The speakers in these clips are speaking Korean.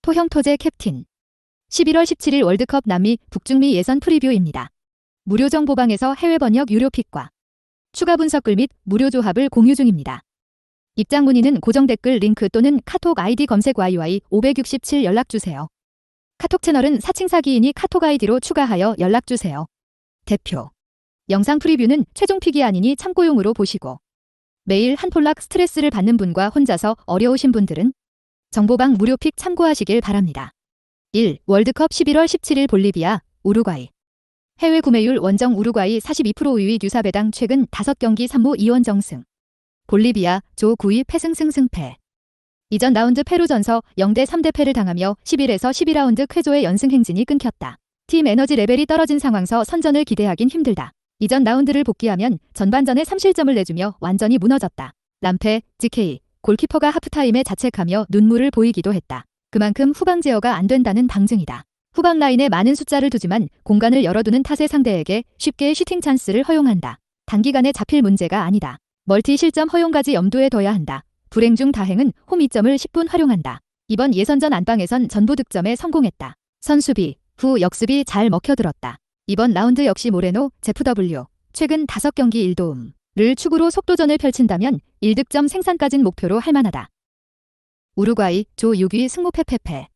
토형토제 캡틴 11월 17일 월드컵 남미 북중미 예선 프리뷰입니다. 무료 정보방에서 해외 번역 유료 픽과 추가 분석글 및 무료 조합을 공유 중입니다. 입장 문의는 고정 댓글 링크 또는 카톡 아이디 검색 YY567 연락주세요. 카톡 채널은 사칭 사기인이 카톡 아이디로 추가하여 연락주세요. 대표 영상 프리뷰는 최종 픽이 아니니 참고용으로 보시고 매일 한 폴락 스트레스를 받는 분과 혼자서 어려우신 분들은 정보방 무료 픽 참고하시길 바랍니다. 1. 월드컵 11월 17일 볼리비아, 우루과이. 해외 구매율 원정 우루과이 42% 우위 유사배당 최근 5경기 3무 2원정승. 볼리비아, 조 9위 패승승 승패. 이전 라운드 페루 전서 0대 3대 패를 당하며 11에서 12라운드 쾌조의 연승 행진이 끊겼다. 팀 에너지 레벨이 떨어진 상황서 선전을 기대하긴 힘들다. 이전 라운드를 복귀하면 전반전에 3실점을 내주며 완전히 무너졌다. 람페, GK, 골키퍼가 하프타임에 자책하며 눈물을 보이기도 했다. 그만큼 후방 제어가 안 된다는 방증이다. 후방 라인에 많은 숫자를 두지만 공간을 열어두는 탓에 상대에게 쉽게 슈팅 찬스를 허용한다. 단기간에 잡힐 문제가 아니다. 멀티 실점 허용까지 염두에 둬야 한다. 불행 중 다행은 홈 2점을 10분 활용한다. 이번 예선전 안방에선 전부 득점에 성공했다. 선수비, 후 역습이 잘 먹혀들었다. 이번 라운드 역시 모레노, ZW, 최근 5경기 1도움을 축으로 속도전을 펼친다면 1득점 생산까진 목표로 할 만하다. 우루과이, 조 6위 승무패패패.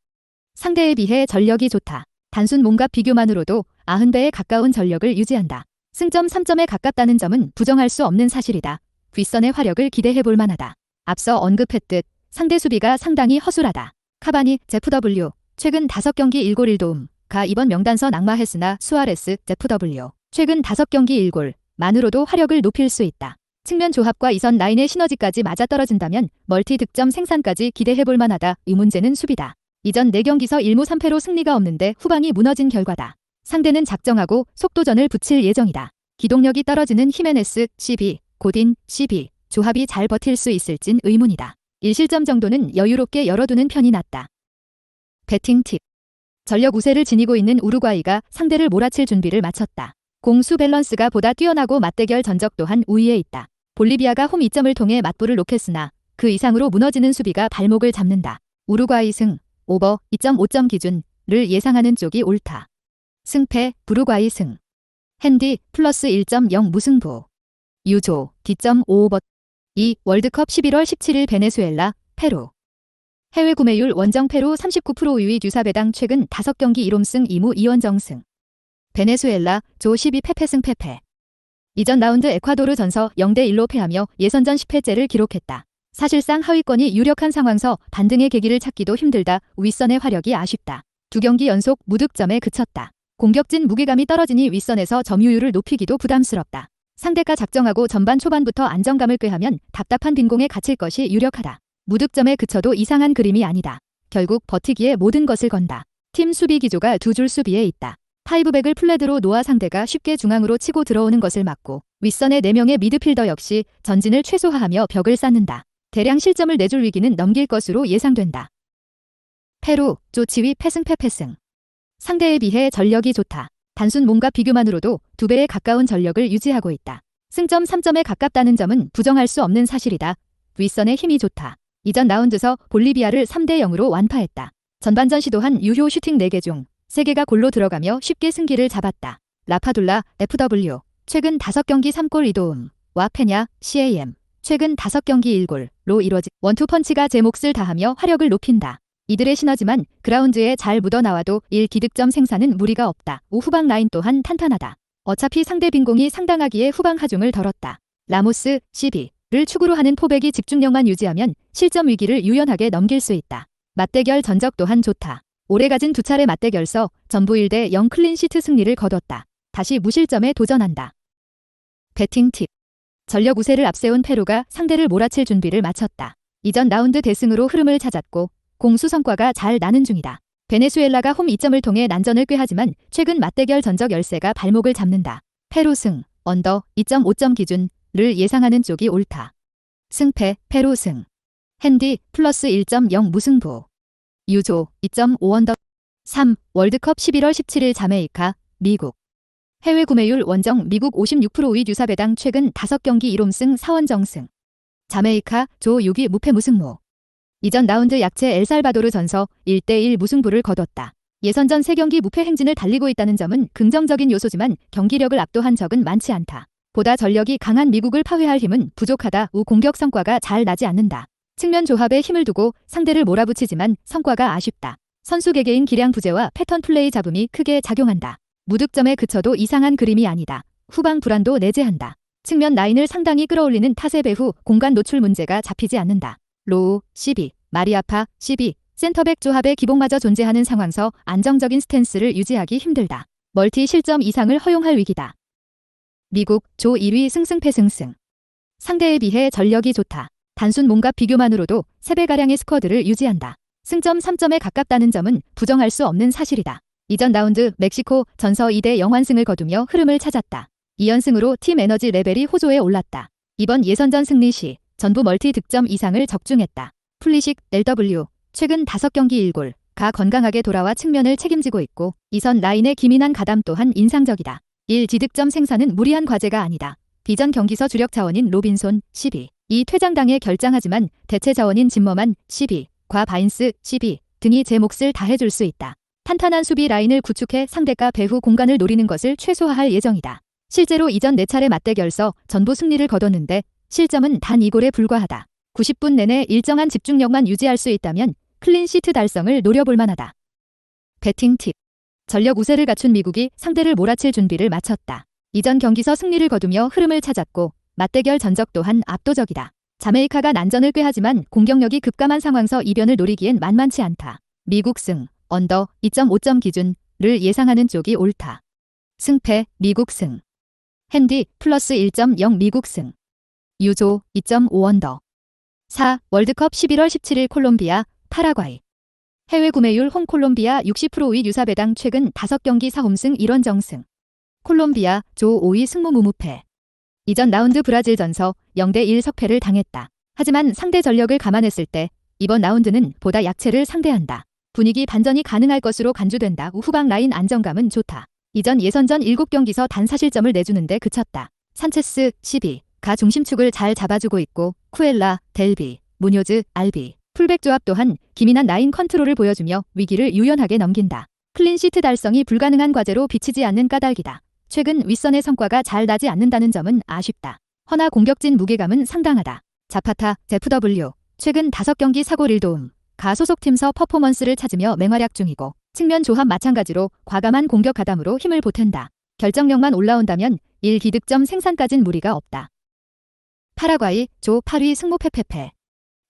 상대에 비해 전력이 좋다. 단순 몸값 비교만으로도 90배에 가까운 전력을 유지한다. 승점 3점에 가깝다는 점은 부정할 수 없는 사실이다. 윗선의 화력을 기대해볼 만하다. 앞서 언급했듯 상대 수비가 상당히 허술하다. 카바니, ZW, 최근 5경기 1골 1도움가 이번 명단서 낙마했으나 수아레스, ZW, 최근 5경기 1골 만으로도 화력을 높일 수 있다. 측면 조합과 이선 라인의 시너지까지 맞아떨어진다면 멀티 득점 생산까지 기대해볼 만하다. 이 문제는 수비다. 이전 4경기서 1무 3패로 승리가 없는데 후방이 무너진 결과다. 상대는 작정하고 속도전을 붙일 예정이다. 기동력이 떨어지는 히메네스, CB, 고딘, CB, 조합이 잘 버틸 수 있을진 의문이다. 1실점 정도는 여유롭게 열어두는 편이 낫다. 배팅 팁. 전력 우세를 지니고 있는 우루과이가 상대를 몰아칠 준비를 마쳤다. 공수 밸런스가 보다 뛰어나고 맞대결 전적 또한 우위에 있다. 볼리비아가 홈 2점을 통해 맞불을 놓겠으나 그 이상으로 무너지는 수비가 발목을 잡는다. 우루과이 승, 오버 2.5점 기준을 예상하는 쪽이 옳다. 승패, 부루과이 승. 핸디, 플러스 1.0 무승부. 유조, D.5오버. 2. 월드컵 11월 17일 베네수엘라, 페루. 해외 구매율 원정 페루 39% 우위 유사배당 최근 5경기 1홈승 2무 2원정승. 베네수엘라, 조 12 패패승 패패. 이전 라운드 에콰도르 전서 0대 1로 패하며 예선전 10회째를 기록했다. 사실상 하위권이 유력한 상황서 반등의 계기를 찾기도 힘들다. 윗선의 화력이 아쉽다. 2경기 연속 무득점에 그쳤다. 공격진 무게감이 떨어지니 윗선에서 점유율을 높이기도 부담스럽다. 상대가 작정하고 전반 초반부터 안정감을 꾀하면 답답한 빈공에 갇힐 것이 유력하다. 무득점에 그쳐도 이상한 그림이 아니다. 결국 버티기에 모든 것을 건다. 팀 수비 기조가 2줄 수비에 있다. 파이브백을 플랫으로 놓아 상대가 쉽게 중앙으로 치고 들어오는 것을 막고 윗선의 4명의 미드필더 역시 전진을 최소화하며 벽을 쌓는다. 대량 실점을 내줄 위기는 넘길 것으로 예상된다. 페루, 조치위 패승 패패승. 상대에 비해 전력이 좋다. 단순 몸값 비교만으로도 2배에 가까운 전력을 유지하고 있다. 승점 3점에 가깝다는 점은 부정할 수 없는 사실이다. 윗선의 힘이 좋다. 이전 라운드서 볼리비아를 3대 0으로 완파했다. 전반전 시도한 유효 슈팅 4개 중 3개가 골로 들어가며 쉽게 승기를 잡았다. 라파둘라, FW, 최근 5경기 3골 2도움와 페냐, CAM, 최근 5경기 1골로 이뤄진 원투펀치가 제 몫을 다하며 화력을 높인다. 이들의 시너지만 그라운드에 잘 묻어나와도 1기득점 생산은 무리가 없다. 후방 라인 또한 탄탄하다. 어차피 상대 빈공이 상당하기에 후방 하중을 덜었다. 라모스, CB를 축으로 하는 포백이 집중력만 유지하면 실점 위기를 유연하게 넘길 수 있다. 맞대결 전적 또한 좋다. 올해 가진 2차례 맞대결서 전부 1대 0 클린시트 승리를 거뒀다. 다시 무실점에 도전한다. 배팅 팁. 전력 우세를 앞세운 페루가 상대를 몰아칠 준비를 마쳤다. 이전 라운드 대승으로 흐름을 찾았고 공수 성과가 잘 나는 중이다. 베네수엘라가 홈 2점을 통해 난전을 꾀하지만 최근 맞대결 전적 열세가 발목을 잡는다. 페루 승, 언더 2.5점 기준을 예상하는 쪽이 옳다. 승패, 페루 승. 핸디, 플러스 1.0 무승부. 유조, 2.5언더. 3. 월드컵 11월 17일 자메이카, 미국. 해외 구매율 원정 미국 56%의 유사 배당 최근 5경기 1홈승 4원정승. 자메이카 조 6위 무패 무승무. 이전 라운드 약체 엘살바도르 전서 1대1 무승부를 거뒀다. 예선전 3경기 무패 행진을 달리고 있다는 점은 긍정적인 요소지만 경기력을 압도한 적은 많지 않다. 보다 전력이 강한 미국을 파괴할 힘은 부족하다. 우 공격 성과가 잘 나지 않는다. 측면 조합에 힘을 두고 상대를 몰아붙이지만 성과가 아쉽다. 선수 개개인 기량 부재와 패턴 플레이 잡음이 크게 작용한다. 무득점에 그쳐도 이상한 그림이 아니다. 후방 불안도 내재한다. 측면 라인을 상당히 끌어올리는 탓에 배후 공간 노출 문제가 잡히지 않는다. 로우, 12, 마리아파, 12, 센터백 조합의 기복마저 존재하는 상황서 안정적인 스탠스를 유지하기 힘들다. 멀티 실점 이상을 허용할 위기다. 미국 조 1위 승승패승승. 상대에 비해 전력이 좋다. 단순 몸값 비교만으로도 3배가량의 스쿼드를 유지한다. 승점 3점에 가깝다는 점은 부정할 수 없는 사실이다. 이전 라운드 멕시코 전서 2대0 완승을 거두며 흐름을 찾았다. 2연승으로 팀 에너지 레벨이 호조에 올랐다. 이번 예선전 승리 시 전부 멀티 득점 이상을 적중했다. 플리식 LW 최근 5경기 1골 가 건강하게 돌아와 측면을 책임지고 있고 이선 라인의 기민한 가담 또한 인상적이다. 1지득점 생산은 무리한 과제가 아니다. 비전 경기서 주력 자원인 로빈손 12, 이 퇴장당해 결장하지만 대체 자원인 짐머만 12, 과 바인스 12 등이 제 몫을 다해줄 수 있다. 탄탄한 수비 라인을 구축해 상대가 배후 공간을 노리는 것을 최소화할 예정이다. 실제로 이전 4차례 맞대결서 전부 승리를 거뒀는데 실점은 단 2골에 불과하다. 90분 내내 일정한 집중력만 유지할 수 있다면 클린시트 달성을 노려볼 만하다. 배팅 팁. 전력 우세를 갖춘 미국이 상대를 몰아칠 준비를 마쳤다. 이전 경기서 승리를 거두며 흐름을 찾았고 맞대결 전적 또한 압도적이다. 자메이카가 난전을 꾀하지만 공격력이 급감한 상황서 이변을 노리기엔 만만치 않다. 미국 승, 언더 2.5점 기준을 예상하는 쪽이 옳다. 승패, 미국 승. 핸디, 플러스 1.0 미국 승. 유조, 2.5 언더. 4. 월드컵 11월 17일 콜롬비아, 파라과이. 해외 구매율 홈 콜롬비아 60%의 유사 배당 최근 5경기 4홈승 1원정승. 콜롬비아, 조 5위 승무 무무패. 이전 라운드 브라질 전서 0대1 석패를 당했다. 하지만 상대 전력을 감안했을 때 이번 라운드는 보다 약체를 상대한다. 분위기 반전이 가능할 것으로 간주된다. 후방 라인 안정감은 좋다. 이전 예선전 7경기서 단 4실점을 내주는데 그쳤다. 산체스, 12가 중심축을 잘 잡아주고 있고 쿠엘라, 델비, 무뇨즈, 알비, 풀백 조합 또한 기민한 라인 컨트롤을 보여주며 위기를 유연하게 넘긴다. 클린시트 달성이 불가능한 과제로 비치지 않는 까닭이다. 최근 윗선의 성과가 잘 나지 않는다는 점은 아쉽다. 허나 공격진 무게감은 상당하다. 자파타, ZW, 최근 5경기 사골 1도움, 가 소속팀서 퍼포먼스를 찾으며 맹활약 중이고 측면 조합 마찬가지로 과감한 공격 가담으로 힘을 보탠다. 결정력만 올라온다면 1기득점 생산까진 무리가 없다. 파라과이, 조 8위 승무패패패.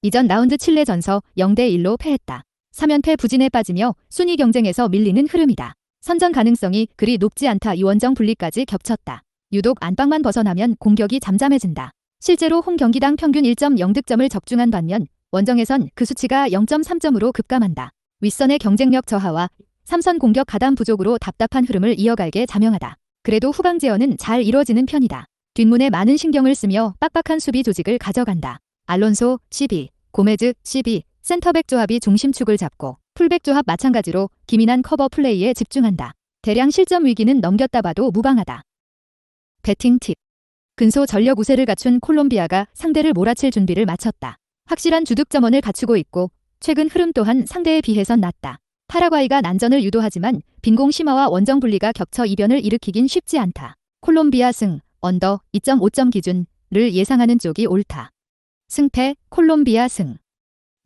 이전 라운드 칠레 전서 0대1로 패했다. 3연패 부진에 빠지며 순위 경쟁에서 밀리는 흐름이다. 선전 가능성이 그리 높지 않다. 이원정 분리까지 겹쳤다. 유독 안방만 벗어나면 공격이 잠잠해진다. 실제로 홈 경기당 평균 1.0득점을 적중한 반면 원정에선 그 수치가 0.3점으로 급감한다. 윗선의 경쟁력 저하와 3선 공격 가담 부족으로 답답한 흐름을 이어갈게 자명하다. 그래도 후방 제어는 잘 이뤄지는 편이다. 뒷문에 많은 신경을 쓰며 빡빡한 수비 조직을 가져간다. 알론소, 12, 고메즈, 12, 센터백 조합이 중심축을 잡고 풀백 조합 마찬가지로 기민한 커버 플레이에 집중한다. 대량 실점 위기는 넘겼다 봐도 무방하다. 배팅 팁. 근소 전력 우세를 갖춘 콜롬비아가 상대를 몰아칠 준비를 마쳤다. 확실한 주득점원을 갖추고 있고 최근 흐름 또한 상대에 비해선 낮다. 파라과이가 난전을 유도하지만 빈공 심화와 원정 분리가 겹쳐 이변을 일으키긴 쉽지 않다. 콜롬비아 승, 언더 2.5점 기준을 예상하는 쪽이 옳다. 승패, 콜롬비아 승.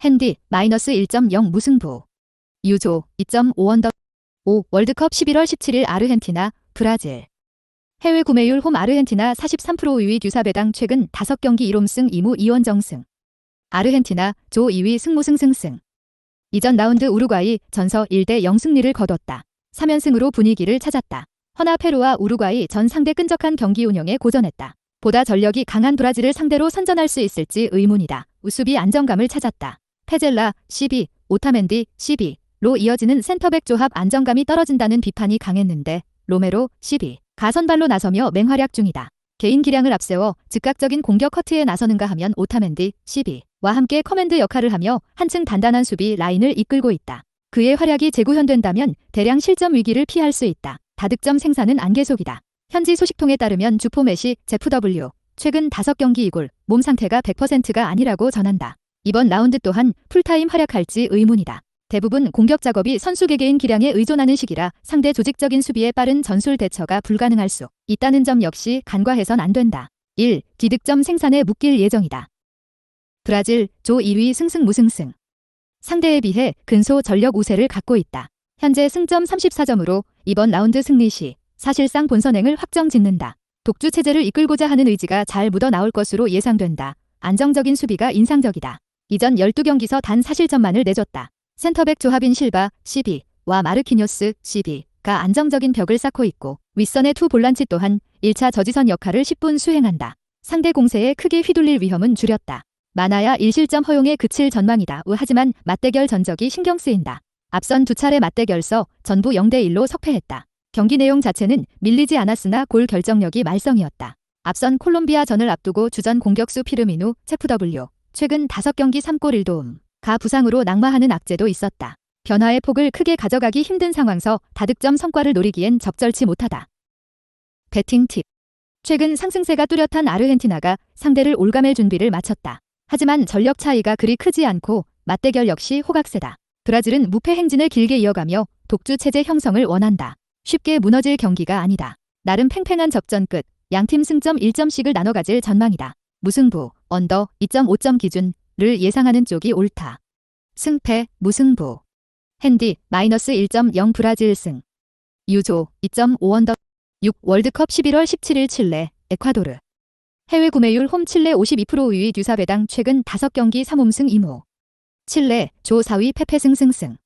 핸디, 마이너스 1.0 무승부. 유조, 2.5 언더. 5. 월드컵 11월 17일 아르헨티나, 브라질. 해외 구매율 홈 아르헨티나 43% 유의 유사 배당 최근 5경기 1홈승 2무 2원정승. 아르헨티나, 조 2위 승무승승승. 이전 라운드 우루과이 전서 1대0 승리를 거뒀다. 3연승으로 분위기를 찾았다. 허나 페루와 우루과이 전 상대 끈적한 경기 운영에 고전했다. 보다 전력이 강한 브라질을 상대로 선전할 수 있을지 의문이다. 우수비 안정감을 찾았다. 페젤라, 12, 오타멘디, 12로 이어지는 센터백 조합 안정감이 떨어진다는 비판이 강했는데 로메로, 12, 가선발로 나서며 맹활약 중이다. 개인 기량을 앞세워 즉각적인 공격 커트에 나서는가 하면 오타멘디, 12와 함께 커맨드 역할을 하며 한층 단단한 수비 라인을 이끌고 있다. 그의 활약이 재구현된다면 대량 실점 위기를 피할 수 있다. 다득점 생산은 안개속이다. 현지 소식통에 따르면 주포맷이 제프 W. 최근 5경기 이골, 몸 상태가 100%가 아니라고 전한다. 이번 라운드 또한 풀타임 활약할지 의문이다. 대부분 공격 작업이 선수 개개인 기량에 의존하는 시기라 상대 조직적인 수비에 빠른 전술 대처가 불가능할 수 있다는 점 역시 간과해선 안 된다. 1. 기득점 생산에 묶일 예정이다. 브라질 조 2위 승승무승승. 상대에 비해 근소 전력 우세를 갖고 있다. 현재 승점 34점으로 이번 라운드 승리 시 사실상 본선행을 확정짓는다. 독주 체제를 이끌고자 하는 의지가 잘 묻어나올 것으로 예상된다. 안정적인 수비가 인상적이다. 이전 12경기서 단 4실점만을 내줬다. 센터백 조합인 실바, CB와 마르키뇨스, CB가 안정적인 벽을 쌓고 있고 윗선의 투 볼란치 또한 1차 저지선 역할을 10분 수행한다. 상대 공세에 크게 휘둘릴 위험은 줄였다. 많아야 1실점 허용에 그칠 전망이다. 하지만 맞대결 전적이 신경 쓰인다. 앞선 2차례 맞대결서 전부 0대1로 석패했다. 경기 내용 자체는 밀리지 않았으나 골 결정력이 말썽이었다. 앞선 콜롬비아전을 앞두고 주전 공격수 피르미누, 체프 W. 최근 5경기 3골 1도움. 가 부상으로 낙마하는 악재도 있었다. 변화의 폭을 크게 가져가기 힘든 상황서 다득점 성과를 노리기엔 적절치 못하다. 배팅 팁. 최근 상승세가 뚜렷한 아르헨티나가 상대를 올가맬 준비를 마쳤다. 하지만 전력 차이가 그리 크지 않고 맞대결 역시 호각세다. 브라질은 무패 행진을 길게 이어가며 독주 체제 형성을 원한다. 쉽게 무너질 경기가 아니다. 나름 팽팽한 접전 끝 양팀 승점 1점씩을 나눠 가질 전망이다. 무승부, 언더 2.5점 기준을 예상하는 쪽이 옳다. 승패, 무승부. 핸디, 마이너스 1.0 브라질 승. 유조, 2.5 언더. 6. 월드컵 11월 17일 칠레, 에콰도르. 해외 구매율 홈 칠레 52% 우위 듀사베당 최근 5경기 3홈승 2무. 칠레, 조 4위 페페 승승승.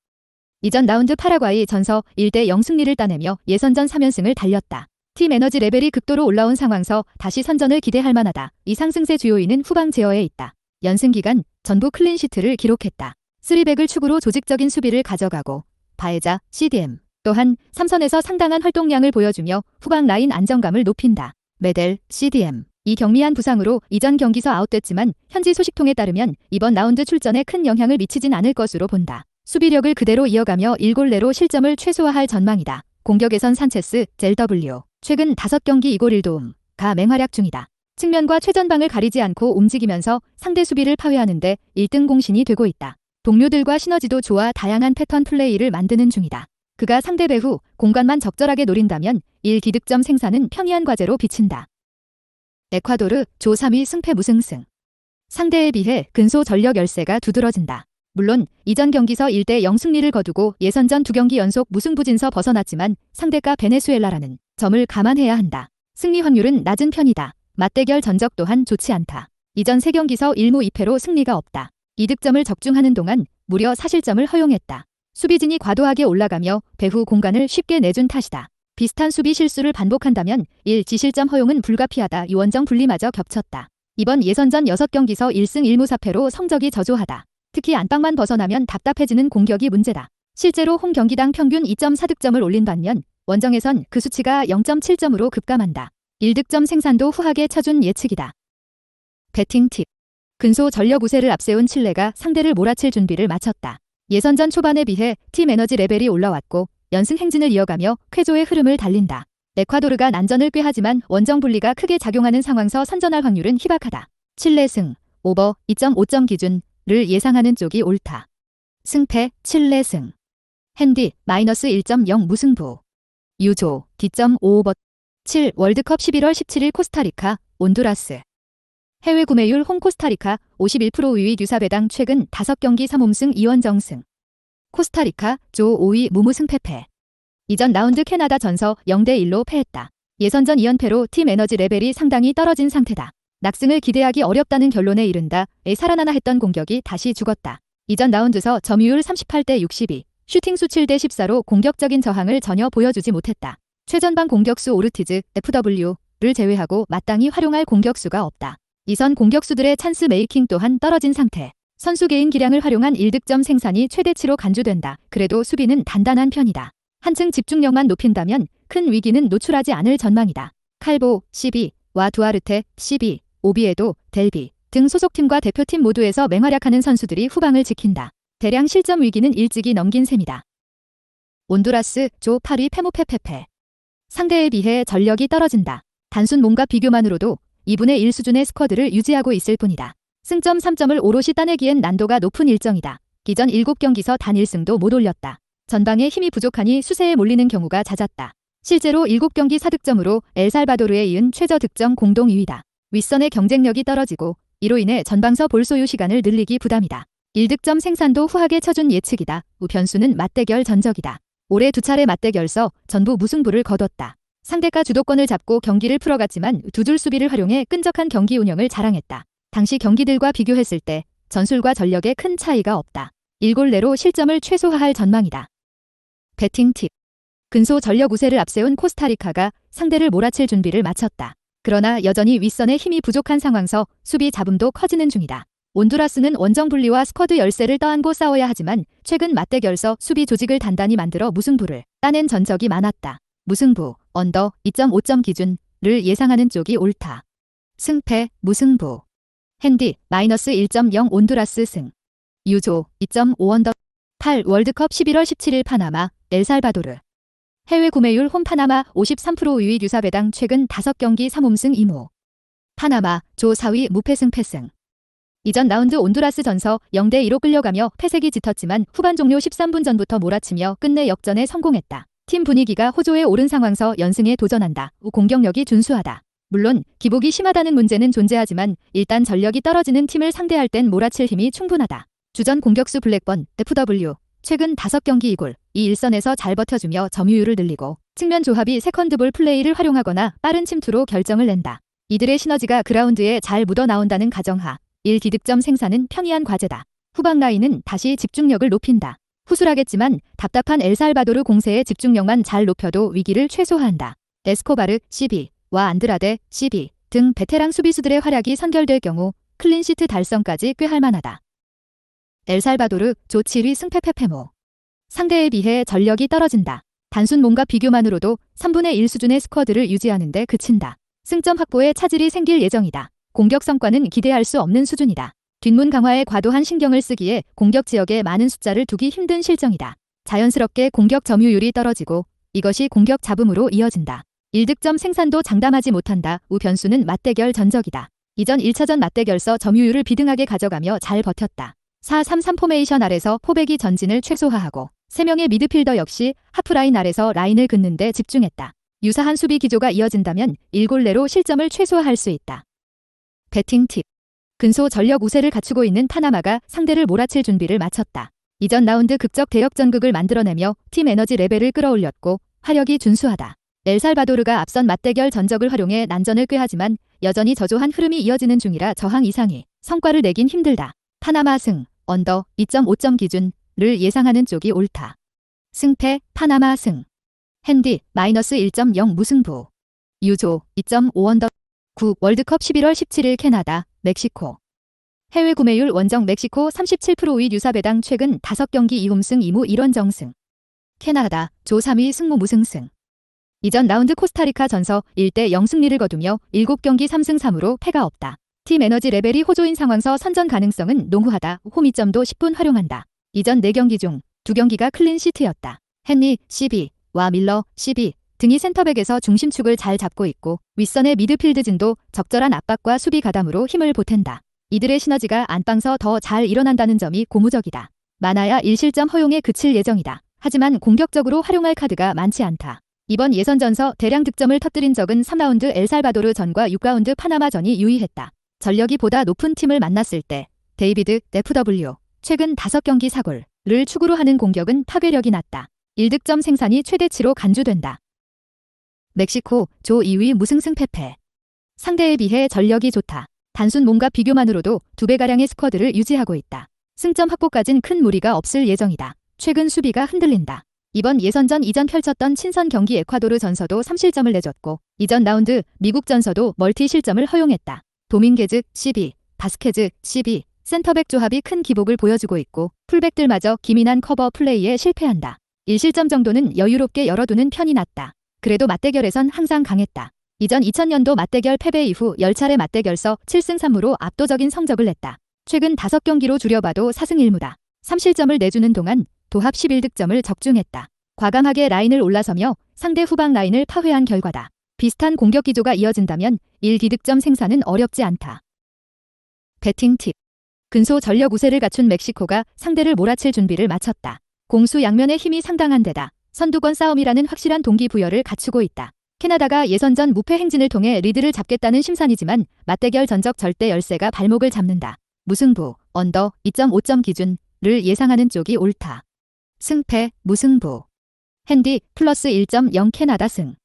이전 라운드 파라과이 전서 1대0 승리를 따내며 예선전 3연승을 달렸다. 팀 에너지 레벨이 극도로 올라온 상황서 다시 선전을 기대할 만하다. 이 상승세 주요인은 후방 제어에 있다. 연승 기간 전부 클린시트를 기록했다. 3백을 축으로 조직적인 수비를 가져가고 바에자, CDM 또한 3선에서 상당한 활동량을 보여주며 후방 라인 안정감을 높인다. 메델, CDM 이 경미한 부상으로 이전 경기서 아웃됐지만 현지 소식통에 따르면 이번 라운드 출전에 큰 영향을 미치진 않을 것으로 본다. 수비력을 그대로 이어가며 1골 내로 실점을 최소화할 전망이다. 공격에선 산체스, 젤 W. 최근 5경기 2골 1도움가 맹활약 중이다. 측면과 최전방을 가리지 않고 움직이면서 상대 수비를 파괴하는데 1등 공신이 되고 있다. 동료들과 시너지도 좋아 다양한 패턴 플레이를 만드는 중이다. 그가 상대 배후 공간만 적절하게 노린다면 1기득점 생산은 평이한 과제로 비친다. 에콰도르 조 3위 승패 무승승. 상대에 비해 근소 전력 열세가 두드러진다. 물론 이전 경기서 1대0 승리를 거두고 예선전 2경기 연속 무승부진서 벗어났지만 상대가 베네수엘라라는 점을 감안해야 한다. 승리 확률은 낮은 편이다. 맞대결 전적 또한 좋지 않다. 이전 3경기서 1무 2패로 승리가 없다. 이득점을 적중하는 동안 무려 4실점을 허용했다. 수비진이 과도하게 올라가며 배후 공간을 쉽게 내준 탓이다. 비슷한 수비 실수를 반복한다면 1지실점 허용은 불가피하다. 유원정 분리마저 겹쳤다. 이번 예선전 6경기서 1승 1무 4패로 성적이 저조하다. 특히 안방만 벗어나면 답답해지는 공격이 문제다. 실제로 홈 경기당 평균 2.4득점을 올린 반면 원정에선 그 수치가 0.7점으로 급감한다. 1득점 생산도 후하게 쳐준 예측이다. 배팅 팁. 근소 전력 우세를 앞세운 칠레가 상대를 몰아칠 준비를 마쳤다. 예선전 초반에 비해 팀 에너지 레벨이 올라왔고 연승 행진을 이어가며 쾌조의 흐름을 달린다. 에콰도르가 난전을 꾀하지만 원정 분리가 크게 작용하는 상황서 선전할 확률은 희박하다. 칠레 승, 오버 2.5점 기준을 예상하는 쪽이 옳다. 승패, 칠레 승. 핸디, 마이너스 1.0 무승부. 유조, D.5오버. 7. 월드컵 11월 17일 코스타리카, 온두라스. 해외 구매율 홈 코스타리카 51% 우위 듀사베당 최근 5경기 3홈승 2원정승. 코스타리카 조 5위 무무승패패. 이전 라운드 캐나다 전서 0대1로 패했다. 예선전 2연패로 팀 에너지 레벨이 상당히 떨어진 상태다. 낙승을 기대하기 어렵다는 결론에 이른다. 살아나나 했던 공격이 다시 죽었다. 이전 라운드서 점유율 38대 62, 슈팅수 7대 14로 공격적인 저항을 전혀 보여주지 못했다. 최전방 공격수 오르티즈, FW를 제외하고 마땅히 활용할 공격수가 없다. 이선 공격수들의 찬스 메이킹 또한 떨어진 상태. 선수 개인 기량을 활용한 1득점 생산이 최대치로 간주된다. 그래도 수비는 단단한 편이다. 한층 집중력만 높인다면 큰 위기는 노출하지 않을 전망이다. 칼보, CB와 두아르테, CB, 오비에도, 델비 등 소속팀과 대표팀 모두에서 맹활약하는 선수들이 후방을 지킨다. 대량 실점 위기는 일찍이 넘긴 셈이다. 온두라스 조 8위 페모페페페. 상대에 비해 전력이 떨어진다. 단순 몸과 비교만으로도 2분의 1 수준의 스쿼드를 유지하고 있을 뿐이다. 승점 3점을 오롯이 따내기엔 난도가 높은 일정이다. 기존 7경기서 단 1승도 못 올렸다. 전방에 힘이 부족하니 수세에 몰리는 경우가 잦았다. 실제로 7경기 4득점으로 엘살바도르에 이은 최저 득점 공동 2위다. 윗선의 경쟁력이 떨어지고 이로 인해 전방서 볼 소유 시간을 늘리기 부담이다. 1득점 생산도 후하게 쳐준 예측이다. 우변수는 맞대결 전적이다. 올해 2차례 맞대결서 전부 무승부를 거뒀다. 상대가 주도권을 잡고 경기를 풀어갔지만 두 줄 수비를 활용해 끈적한 경기 운영을 자랑했다. 당시 경기들과 비교했을 때 전술과 전력에 큰 차이가 없다. 1골 내로 실점을 최소화할 전망이다. 배팅 팁. 근소 전력 우세를 앞세운 코스타리카가 상대를 몰아칠 준비를 마쳤다. 그러나 여전히 윗선에 힘이 부족한 상황서 수비 잡음도 커지는 중이다. 온두라스는 원정 분리와 스쿼드 열세를 떠안고 싸워야 하지만 최근 맞대결서 수비 조직을 단단히 만들어 무승부를 따낸 전적이 많았다. 무승부, 언더 2.5점 기준을 예상하는 쪽이 옳다. 승패, 무승부. 핸디, -1.0 온두라스 승. 유조, 2.5 언더. 8 월드컵 11월 17일 파나마, 엘살바도르. 해외 구매율 홈 파나마 53% 우위 유사배당 최근 5경기 3홈승 2무. 파나마, 조 4위 무패승 패승. 이전 라운드 온두라스 전서 0대2로 끌려가며 패색이 짙었지만 후반 종료 13분 전부터 몰아치며 끝내 역전에 성공했다. 팀 분위기가 호조에 오른 상황서 연승에 도전한다. 공격력이 준수하다. 물론 기복이 심하다는 문제는 존재하지만 일단 전력이 떨어지는 팀을 상대할 땐 몰아칠 힘이 충분하다. 주전 공격수 블랙번, FW. 최근 5경기 2골, 이 일선에서 잘 버텨주며 점유율을 늘리고 측면 조합이 세컨드볼 플레이를 활용하거나 빠른 침투로 결정을 낸다. 이들의 시너지가 그라운드에 잘 묻어나온다는 가정하 1기득점 생산은 평이한 과제다. 후방 라인은 다시 집중력을 높인다. 후술하겠지만 답답한 엘살바도르 공세의 집중력만 잘 높여도 위기를 최소화한다. 에스코바르, CB와 안드라데, CB 등 베테랑 수비수들의 활약이 선결될 경우 클린시트 달성까지 꽤 할만하다. 엘살바도르, 조 7위 승패페페모. 상대에 비해 전력이 떨어진다. 단순 몸과 비교만으로도 3분의 1 수준의 스쿼드를 유지하는 데 그친다. 승점 확보에 차질이 생길 예정이다. 공격 성과는 기대할 수 없는 수준이다. 뒷문 강화에 과도한 신경을 쓰기에 공격 지역에 많은 숫자를 두기 힘든 실정이다. 자연스럽게 공격 점유율이 떨어지고 이것이 공격 잡음으로 이어진다. 1득점 생산도 장담하지 못한다. 우변수는 맞대결 전적이다. 이전 1차전 맞대결서 점유율을 비등하게 가져가며 잘 버텼다. 4-3-3 포메이션 아래서 포백이 전진을 최소화하고 3명의 미드필더 역시 하프라인 아래서 라인을 긋는 데 집중했다. 유사한 수비 기조가 이어진다면 1골 내로 실점을 최소화할 수 있다. 배팅 팁. 근소 전력 우세를 갖추고 있는 파나마가 상대를 몰아칠 준비를 마쳤다. 이전 라운드 극적 대역전극을 만들어내며 팀 에너지 레벨을 끌어올렸고 화력이 준수하다. 엘살바도르가 앞선 맞대결 전적을 활용해 난전을 꾀하지만 여전히 저조한 흐름이 이어지는 중이라 저항 이상의 성과를 내긴 힘들다. 파나마 승, 언더 2.5점 기준을 예상하는 쪽이 옳다. 승패, 파나마 승. 핸디, -1.0 무승부. 유조, 2.5 언더. 9 월드컵 11월 17일 캐나다, 멕시코. 해외 구매율 원정 멕시코 37% 우위 유사배당 최근 5경기 2홈승 2무 1원정승. 캐나다, 조 3위 승무 무승승. 이전 라운드 코스타리카 전서 1대0 승리를 거두며 7경기 3승 3무로 패가 없다. 팀 에너지 레벨이 호조인 상황서 선전 가능성은 농후하다. 홈 2점도 10분 활용한다. 이전 4경기 중 2경기가 클린시트였다. 헨리, CB와 밀러, CB 등이 센터백에서 중심축을 잘 잡고 있고 윗선의 미드필드진도 적절한 압박과 수비 가담으로 힘을 보탠다. 이들의 시너지가 안방서 더 잘 일어난다는 점이 고무적이다. 많아야 1실점 허용에 그칠 예정이다. 하지만 공격적으로 활용할 카드가 많지 않다. 이번 예선전서 대량 득점을 터뜨린 적은 3라운드 엘살바도르 전과 6라운드 파나마 전이 유의했다. 전력이 보다 높은 팀을 만났을 때 데이비드, FW 최근 5경기 4골을 축으로 하는 공격은 파괴력이 낮다. 1득점 생산이 최대치로 간주된다. 멕시코, 조 2위 무승승 패패. 상대에 비해 전력이 좋다. 단순 몸과 비교만으로도 2배가량의 스쿼드를 유지하고 있다. 승점 확보까진 큰 무리가 없을 예정이다. 최근 수비가 흔들린다. 이번 예선전 이전 펼쳤던 친선 경기 에콰도르 전서도 3실점을 내줬고 이전 라운드 미국 전서도 멀티 실점을 허용했다. 도밍게즈, CB, 바스케즈, CB, 센터백 조합이 큰 기복을 보여주고 있고 풀백들마저 기민한 커버 플레이에 실패한다. 1실점 정도는 여유롭게 열어두는 편이 낫다. 그래도 맞대결에선 항상 강했다. 이전 2000년도 맞대결 패배 이후 10차례 맞대결서 7승 3무로 압도적인 성적을 냈다. 최근 5경기로 줄여봐도 4승 1무다. 3실점을 내주는 동안 도합 11득점을 적중했다. 과감하게 라인을 올라서며 상대 후방 라인을 파괴한 결과다. 비슷한 공격 기조가 이어진다면 1기득점 생산은 어렵지 않다. 배팅 팁. 근소 전력 우세를 갖춘 멕시코가 상대를 몰아칠 준비를 마쳤다. 공수 양면의 힘이 상당한 데다 선두권 싸움이라는 확실한 동기부여를 갖추고 있다. 캐나다가 예선전 무패 행진을 통해 리드를 잡겠다는 심산이지만 맞대결 전적 절대 열세가 발목을 잡는다. 무승부, 언더 2.5점 기준을 예상하는 쪽이 옳다. 승패, 무승부. 핸디 플러스 1.0 캐나다 승.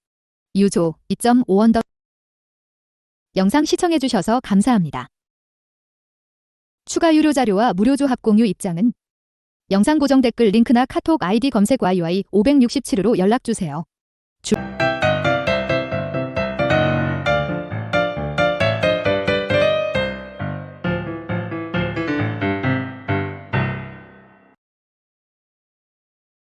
유조 2.5 언더. 영상 시청해주셔서 감사합니다. 추가 유료 자료와 무료 조합 공유 입장은 영상 고정 댓글 링크나 카톡 아이디 검색 YY567으로 연락주세요.